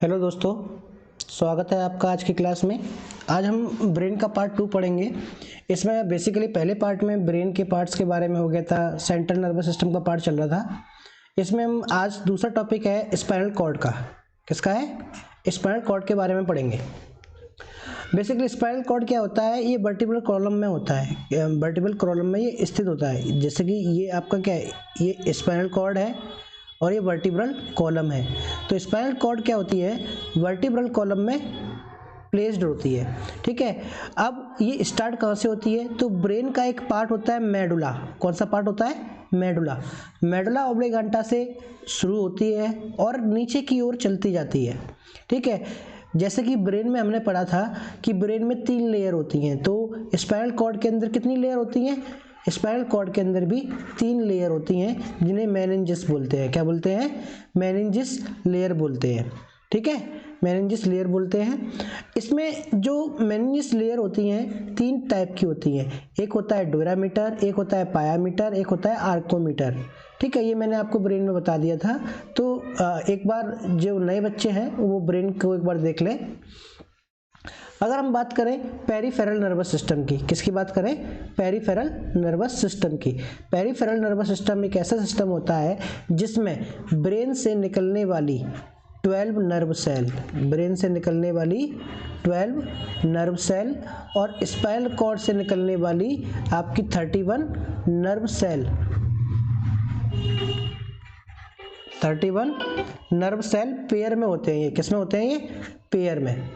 Hello दोस्तों, स्वागत है आपका आज की क्लास में। आज हम ब्रेन का पार्ट 2 पढ़ेंगे। इसमें बेसिकली पहले पार्ट में ब्रेन के पार्ट्स के बारे में हो गया था, सेंट्रल नर्वस सिस्टम का पार्ट चल रहा था। इसमें हम आज दूसरा टॉपिक है स्पाइनल कॉर्ड का। किसका है? स्पाइनल कॉर्ड के बारे में पढ़ेंगे। बेसिकली स्पाइनल कॉर्ड क्या होता है? ये वर्टिब्रल कॉलम में होता है, वर्टिब्रल कॉलम में ये स्थित होता है। जैसे कि ये आपका क्या है, ये स्पाइनल कॉर्ड है और ये वर्टिब्रल कॉलम है। तो स्पाइनल कॉर्ड क्या होती है? वर्टिब्रल कॉलम में प्लेस्ड होती है। ठीक है, अब ये स्टार्ट कहाँ से होती है? तो ब्रेन का एक पार्ट होता है मेडुला। कौन सा पार्ट होता है? मेडुला। मेडुला ऑब्लिगांटा से शुरू होती है और नीचे की ओर चलती जाती है। ठीक है, जैसे कि ब्रेन में हमने पढ़ा था कि ब्रेन में 3 लेयर होती हैं, तो स्पाइनल कॉर्ड के अंदर कितनी लेयर होती हैं? स्पाइनल कॉर्ड के अंदर भी 3 लेयर होती हैं, जिन्हें मेनिंजिस बोलते हैं। क्या बोलते हैं? मेनिंजिस लेयर बोलते हैं। ठीक है, मेनिंजिस लेयर बोलते हैं। इसमें जो मेनिंजिस लेयर होती हैं 3 टाइप की होती हैं। एक होता है डोरामीटर, एक होता है पायामीटर, एक होता है आर्कोमीटर। ठीक है, ये मैंने आपको ब्रेन में बता दिया था। तो एक बार जो नए बच्चे हैं वो ब्रेन को एक बार देख लें। अगर हम बात करें पेरिफेरल नर्वस सिस्टम की, किसकी बात करें? पेरिफेरल नर्वस सिस्टम की। पेरिफेरल नर्वस सिस्टम एक ऐसा सिस्टम होता है जिसमें ब्रेन से निकलने वाली 12 नर्व सेल, ब्रेन से निकलने वाली 12 नर्व सेल और स्पाइनल कॉर्ड से निकलने वाली आपकी 31 nerve cell, 31 nerve cell pair में होते हैं। ये किस में होते हैं? ये पेयर में।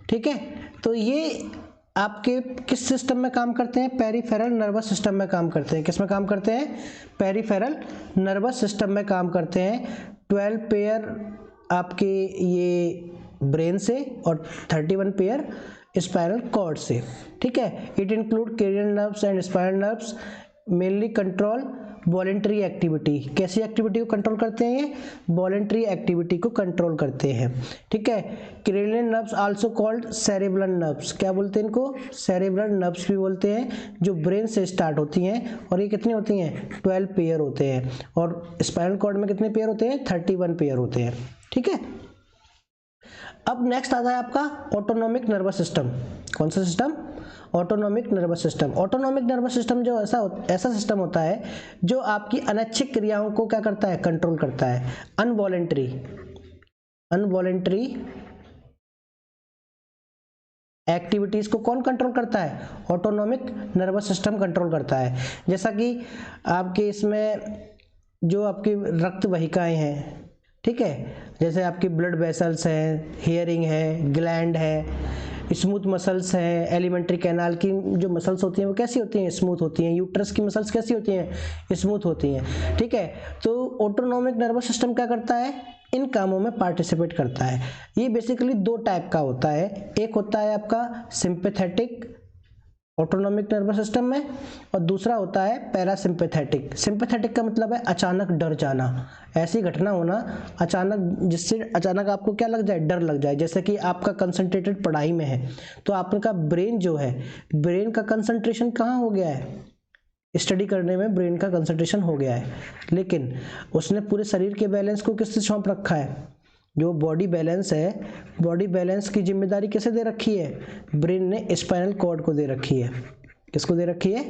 ठीक है, तो ये आपके किस सिस्टम में काम करते हैं? पेरिफेरल नर्वस सिस्टम में काम करते हैं। किस में काम करते हैं? पेरिफेरल नर्वस सिस्टम में काम करते हैं। 12 पेयर आपके ये ब्रेन से और 31 पेयर स्पाइनल कॉर्ड से। ठीक है, it include cranial nerves and spinal nerves, mainly control voluntary activity. कैसी एक्टिविटी को कंट्रोल करते हैं? ये वॉलेंट्री एक्टिविटी को कंट्रोल करते हैं। ठीक है, cranial nerves also called cerebral nerves. क्या बोलते हैं इनको? सेरेब्रल नर्व्स भी बोलते हैं, जो ब्रेन से स्टार्ट होती हैं। और ये कितनी होती हैं? 12 पेयर होते हैं। और स्पाइनल कॉर्ड में कितने पेयर होते हैं? 31 पेयर होते हैं। ठीक है, अब नेक्स्ट आता है आपका ऑटोनोमिक नर्वस सिस्टम। कौन सा system? Autonomic nervous system. Autonomic nervous system जो ऐसा सिस्टम होता है जो आपकी अनैच्छिक क्रियाओं को क्या करता है? कंट्रोल करता है। अनवॉलेंट्री एक्टिविटीज को कौन कंट्रोल करता है? ऑटोनोमिक नर्वस सिस्टम कंट्रोल करता है। जैसा कि आपके इसमें जो आपकी रक्त वाहिकाएं हैं, ठीक है, जैसे आपकी ब्लड वेसल्स हैं, हियरिंग है, ग्लैंड है, स्मूथ मसल्स हैं। एलिमेंट्री कैनाल की जो मसल्स होती हैं वो कैसी होती हैं? स्मूथ होती हैं। यूट्रस की मसल्स कैसी होती हैं? स्मूथ होती हैं। ठीक है, तो ऑटोनोमिक नर्वस सिस्टम क्या करता है? इन कामों में पार्टिसिपेट करता है। ये बेसिकली 2 टाइप का होता है। एक होता है आपका सिंपैथेटिक ऑटोनोमिक नर्वस सिस्टम में, और दूसरा होता है पैरासिम्पैथेटिक। सिंपैथेटिक का मतलब है अचानक डर जाना, ऐसी घटना होना अचानक, जिससे अचानक आपको क्या लग जाए? डर लग जाए। जैसे कि आपका कंसंट्रेटेड पढ़ाई में है तो आपका ब्रेन जो है, ब्रेन का कंसंट्रेशन कहाँ हो गया है? स्टडी करने में ब्रेन का कंसंट्रेशन हो गया है, लेकिन उसने पूरे शरीर के बैलेंस को किससे सौंप रखा है? जो बॉडी बैलेंस है, बॉडी बैलेंस की जिम्मेदारी किसे दे रखी है? ब्रेन ने स्पाइनल कॉर्ड को दे रखी है। किसको दे रखी है?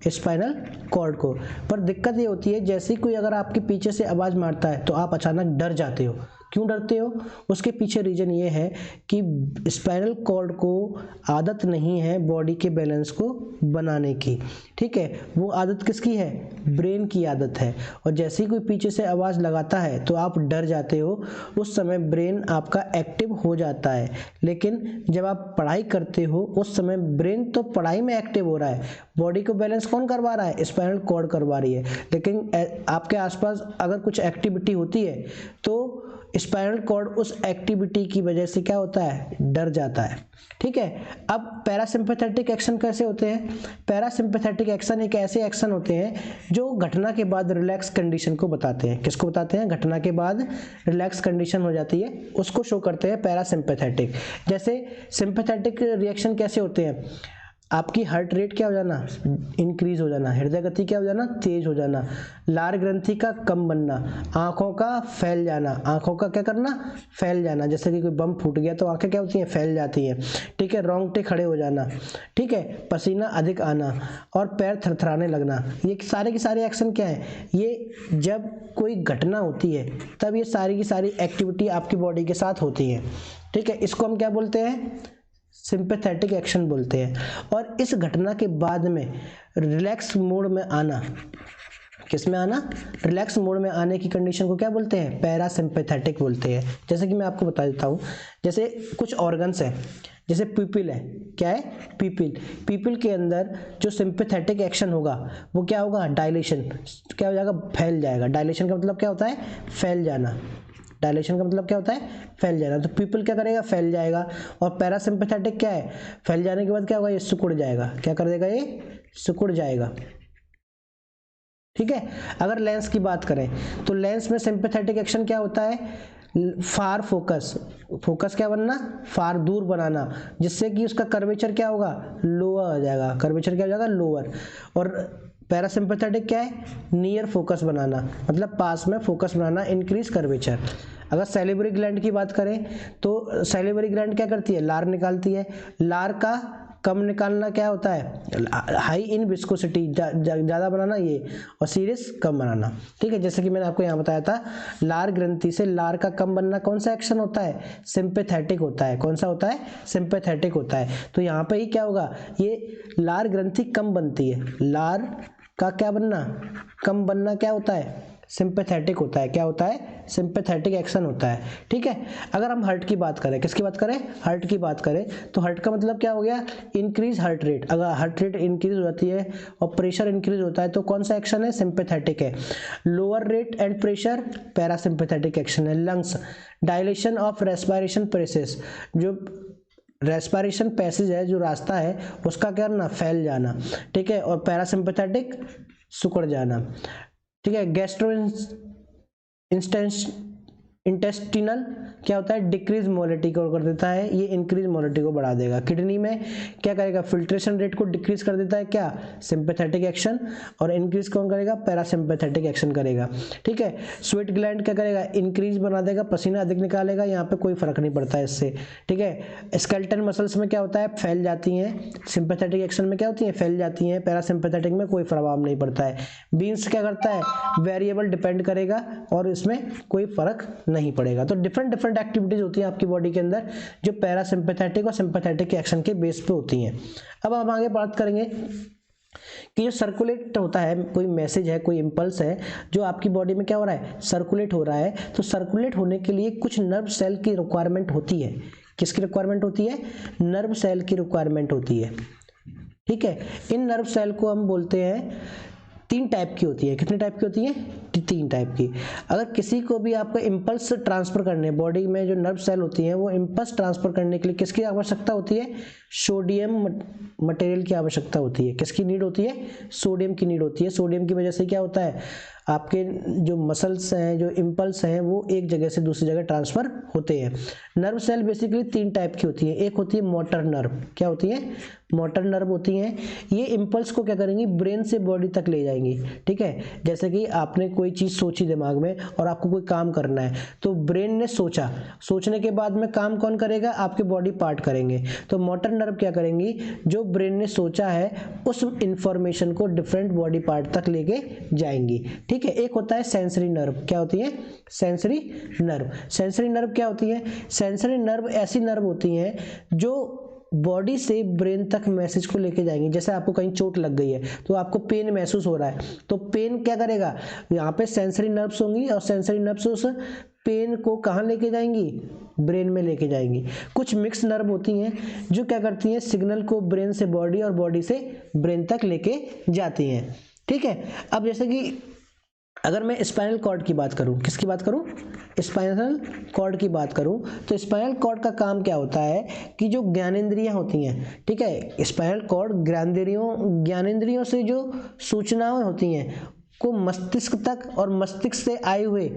स्पाइनल कॉर्ड को। पर दिक्कत ये होती है, जैसे कोई अगर आपके पीछे से आवाज़ मारता है तो आप अचानक डर जाते हो। क्यों डरते हो? उसके पीछे रीजन ये है कि स्पाइनल कॉर्ड को आदत नहीं है बॉडी के बैलेंस को बनाने की। ठीक है, वो आदत किसकी है? ब्रेन की आदत है। और जैसे ही कोई पीछे से आवाज़ लगाता है तो आप डर जाते हो। उस समय ब्रेन आपका एक्टिव हो जाता है, लेकिन जब आप पढ़ाई करते हो उस समय ब्रेन तो पढ़ाई में एक्टिव हो रहा है, बॉडी को बैलेंस कौन करवा रहा है? स्पाइनल कॉर्ड करवा रही है। लेकिन आपके आसपास अगर कुछ एक्टिविटी होती है तो स्पाइनल कॉर्ड उस एक्टिविटी की वजह से क्या होता है? डर जाता है। ठीक है, अब पैरासिम्पैथेटिक एक्शन कैसे होते हैं? पैरासिम्पैथेटिक एक्शन एक ऐसे एक्शन होते हैं जो घटना के बाद रिलैक्स कंडीशन को बताते हैं। किसको बताते हैं? घटना के बाद रिलैक्स कंडीशन हो जाती है, उसको शो करते हैं पैरासिम्पैथेटिक। जैसे सिंपैथेटिक रिएक्शन कैसे होते हैं? आपकी हार्ट रेट क्या हो जाना, इंक्रीज हो जाना, हृदय गति क्या हो जाना, तेज हो जाना, लार ग्रंथि का कम बनना, आंखों का फैल जाना, आंखों का क्या करना, फैल जाना, जैसे कि कोई बम फूट गया तो आंखें क्या होती हैं, फैल जाती हैं, ठीक है, रोंगटे खड़े हो जाना, ठीक है, पसीना अधिक आना और पैर थरथराने लगना। ये सारे के सारे एक्शन क्या है, ये जब कोई घटना होती है तब ये सारी की सारी एक्टिविटी आपकी बॉडी के साथ होती है, ठीक है। इसको हम क्या बोलते हैं, सिंपैथेटिक एक्शन बोलते हैं। और इस घटना के बाद में रिलैक्स मोड में आना, किस में आना, रिलैक्स मोड में आने की कंडीशन को क्या बोलते हैं, पैरासिम्पैथेटिक बोलते हैं। जैसे कि मैं आपको बता देता हूँ, जैसे कुछ ऑर्गन्स है, जैसे पीपिल है, क्या है, पीपिल, पीपिल के अंदर जो सिंपैथेटिक एक्शन होगा वो क्या होगा, डायलेशन, क्या हो जाएगा, फैल जाएगा। डायलेशन का मतलब क्या होता है, फैल जाना, डायलेशन का मतलब क्या होता है, फैल जाना। तो पीपल क्या करेगा, फैल जाएगा। और पैरासिम्पैथेटिक क्या है, फैल जाने के बाद क्या होगा, ये सिकुड़ जाएगा, क्या कर देगा, ये सिकुड़ जाएगा, ठीक है। अगर लेंस की बात करें तो लेंस में सिंपैथेटिक एक्शन क्या होता है, फार फोकस, फोकस क्या बनना, फार दूर बनाना, जिससे कि उसका कर्वेचर क्या होगा, लोअर हो जाएगा, कर्वेचर क्या हो जाएगा, लोअर। और पैरासिम्पैथेटिक क्या है, नियर फोकस बनाना, मतलब पास में फोकस बनाना, इंक्रीज कर्वेचर। अगर सैलिवरी ग्लैंड की बात करें तो सैलिवरी ग्लैंड क्या करती है, लार निकालती है, लार का कम निकालना क्या होता है, हाई इन विस्कोसिटी, ज़्यादा बनाना ये, और सीरियस कम बनाना, ठीक है। जैसे कि मैंने आपको यहाँ बताया था, लार ग्रंथि से लार का कम बनना कौन सा एक्शन होता है, सिंपैथेटिक होता है। कौन सा होता है, सिंपैथेटिक होता है। तो यहाँ पे ही क्या होगा, ये लार ग्रंथि कम बनती है, लार का क्या बनना, कम बनना क्या होता है, सिंपैथेटिक होता है। क्या होता है, सिंपैथेटिक एक्शन होता है, ठीक है। अगर हम हार्ट की बात करें, किसकी बात करें, हार्ट की बात करें, तो हार्ट का मतलब क्या हो गया, इंक्रीज हार्ट रेट। अगर हार्ट रेट इंक्रीज हो जाती है और प्रेशर इंक्रीज होता है तो कौन सा एक्शन है, सिंपैथेटिक है। Lower rate and pressure, parasympathetic action है। Lungs, dilation of respiration process, जो रेस्पिरेशन पैसेज है, जो रास्ता है उसका क्या करना, फैल जाना, ठीक है। और पैरासिम्पैथेटिक, सिकुड़ जाना, ठीक है। गैस्ट्रो इंटेस्टिनल क्या होता है, डिक्रीज मोलिटी को कर देता है, ये इंक्रीज मोलिटी को बढ़ा देगा। किडनी में क्या करेगा, फिल्ट्रेशन रेट को डिक्रीज कर देता है, क्या, सिंपैथेटिक एक्शन। और इंक्रीज कौन करेगा, पैरासिम्पैथेटिक एक्शन करेगा, ठीक है। स्वेट ग्लैंड क्या करेगा, इंक्रीज बना देगा, पसीना अधिक निकालेगा, यहाँ पे कोई फर्क नहीं पड़ता है इससे, ठीक है। स्केलेटल मसल्स में क्या होता है, फैल जाती हैं, सिंपैथेटिक एक्शन में क्या होती हैं, फैल जाती हैं, पैरासिम्पैथेटिक में कोई प्रभाव नहीं पड़ता है। बीन्स क्या करता है, वेरिएबल डिपेंड करेगा और इसमें कोई फर्क नहीं पड़ेगा। तो डिफरेंट एक्टिविटीज होती हैं आपकी बॉडी के अंदर जो पैरासिम्पैथेटिक और सिंपैथेटिक के एक्शन के बेस पे होती हैं। अब हम आगे बात करेंगे कि जो सर्कुलेट होता है, कोई मैसेज है, कोई इंपल्स है जो आपकी बॉडी में क्या हो रहा है, सर्कुलेट हो रहा है। तो सर्कुलेट होने के लिए कुछ नर्व सेल की रिक्वायरमेंट होती है। किसकी रिक्वायरमेंट होती है, नर्व सेल की रिक्वायरमेंट होती है, ठीक है। इन नर्व सेल को हम बोलते हैं, 3 टाइप की होती है। कितने टाइप की होती है, 3 टाइप की। अगर किसी को भी आपको इंपल्स ट्रांसफर करने, बॉडी में जो नर्व सेल होती हैं वो इंपल्स ट्रांसफर करने के लिए किसकी आवश्यकता होती है, सोडियम मटेरियल की आवश्यकता होती है। किसकी नीड होती है, सोडियम की नीड होती है। सोडियम की वजह से क्या होता है, आपके जो मसल्स हैं, जो इंपल्स हैं, वो एक जगह से दूसरी जगह ट्रांसफर होते हैं। नर्व सेल बेसिकली 3 टाइप की होती है। एक होती है मोटर नर्व, क्या होती है, मोटर नर्व होती हैं। ये इंपल्स को क्या करेंगी, ब्रेन से बॉडी तक ले जाएंगी, ठीक है। जैसे कि आपने कोई चीज़ सोची दिमाग में और आपको कोई काम करना है, तो ब्रेन ने सोचा, सोचने के बाद में काम कौन करेगा, आपके बॉडी पार्ट करेंगे। तो मोटर नर्व क्या करेंगी, जो ब्रेन ने सोचा है उस इंफॉर्मेशन को डिफरेंट बॉडी पार्ट तक लेके जाएंगी, ठीक है। एक होता है सेंसरी नर्व, क्या होती है, सेंसरी नर्व। सेंसरी नर्व क्या होती है, सेंसरी नर्व ऐसी नर्व होती हैं जो बॉडी से ब्रेन तक मैसेज को लेके जाएंगे। जैसे आपको कहीं चोट लग गई है तो आपको पेन महसूस हो रहा है, तो पेन क्या करेगा, यहाँ पे सेंसरी नर्व्स होंगी और सेंसरी नर्व्स उस पेन को कहाँ लेके जाएंगी, ब्रेन में लेके जाएंगी। कुछ मिक्स नर्व होती हैं जो क्या करती हैं, सिग्नल को ब्रेन से बॉडी और बॉडी से ब्रेन तक लेके जाती हैं, ठीक है। अब जैसे कि अगर मैं स्पाइनल कॉर्ड की बात करूं, किसकी बात करूं, स्पाइनल कॉर्ड की बात करूं, तो स्पाइनल कॉर्ड का काम क्या होता है कि जो ज्ञानेंद्रियां होती हैं, ठीक है, स्पाइनल कॉर्ड ज्ञानेंद्रियों से जो सूचनाएं होती हैं को मस्तिष्क तक और मस्तिष्क से आए हुए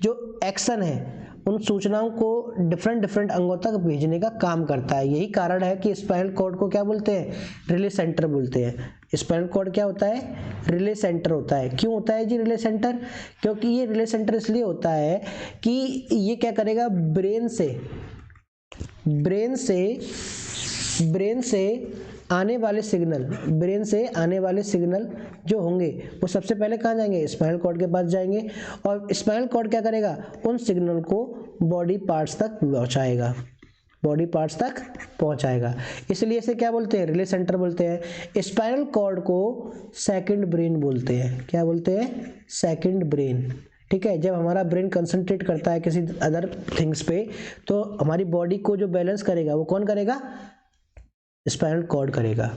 जो एक्शन है उन सूचनाओं को डिफरेंट डिफरेंट अंगों तक भेजने का काम करता है। यही कारण है कि स्पाइनल कॉर्ड को क्या बोलते हैं, रिले सेंटर बोलते हैं। स्पाइनल कॉर्ड क्या होता है, रिले सेंटर होता है। क्यों होता है जी रिले सेंटर, क्योंकि ये रिले सेंटर इसलिए होता है कि ये क्या करेगा, ब्रेन से आने वाले सिग्नल जो होंगे वो सबसे पहले कहाँ जाएंगे, स्पाइनल कॉर्ड के पास जाएंगे, और स्पाइनल कॉर्ड क्या करेगा, उन सिग्नल को बॉडी पार्ट्स तक पहुंचाएगा। इसलिए इसे क्या बोलते हैं, रिले सेंटर बोलते हैं। स्पाइनल कॉर्ड को सेकंड ब्रेन बोलते हैं। क्या बोलते हैं, सेकंड ब्रेन। ठीक है, जब हमारा ब्रेन कंसंट्रेट करता है किसी अदर थिंग्स पे, तो हमारी बॉडी को जो बैलेंस करेगा वो कौन करेगा, स्पाइनल कॉर्ड करेगा।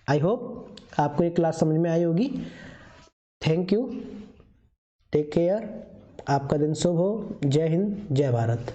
आई होप आपको ये क्लास समझ में आई होगी। थैंक यू, टेक केयर, आपका दिन शुभ हो। जय हिंद, जय भारत।